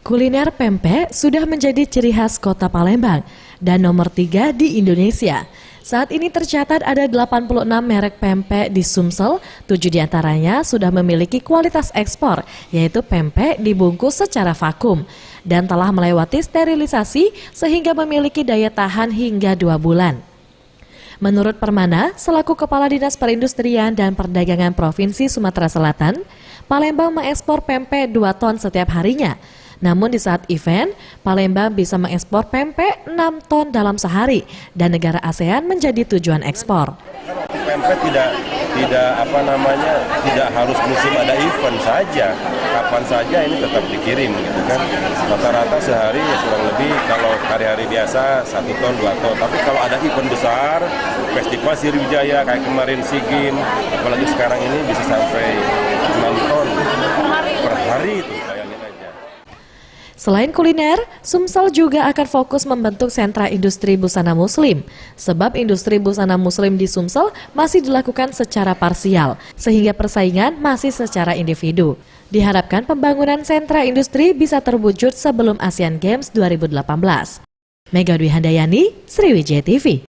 Kuliner pempek sudah menjadi ciri khas kota Palembang dan nomor 3 di Indonesia. Saat ini tercatat ada 86 merek pempek di Sumsel, 7 diantaranya sudah memiliki kualitas ekspor, yaitu pempek dibungkus secara vakum dan telah melewati sterilisasi sehingga memiliki daya tahan hingga 2 bulan. Menurut Permana, selaku Kepala Dinas Perindustrian dan Perdagangan Provinsi Sumatera Selatan, Palembang mengekspor pempek 2 ton setiap harinya. Namun di saat event, Palembang bisa mengekspor pempek 6 ton dalam sehari dan negara ASEAN menjadi tujuan ekspor. Pempek tidak harus musim ada event saja, kapan saja ini tetap dikirim gitu kan. Rata-rata sehari ya kurang lebih kalau hari-hari biasa 1 ton 2 ton. Tapi kalau ada event besar, festival Sriwijaya kayak kemarin SEA Games, apalagi sekarang ini bisa sampai 6 ton per hari itu. Selain kuliner, Sumsel juga akan fokus membentuk sentra industri busana muslim. Sebab industri busana muslim di Sumsel masih dilakukan secara parsial, sehingga persaingan masih secara individu. Diharapkan pembangunan sentra industri bisa terwujud sebelum Asian Games 2018. Mega Dwi Handayani, Sriwijaya TV.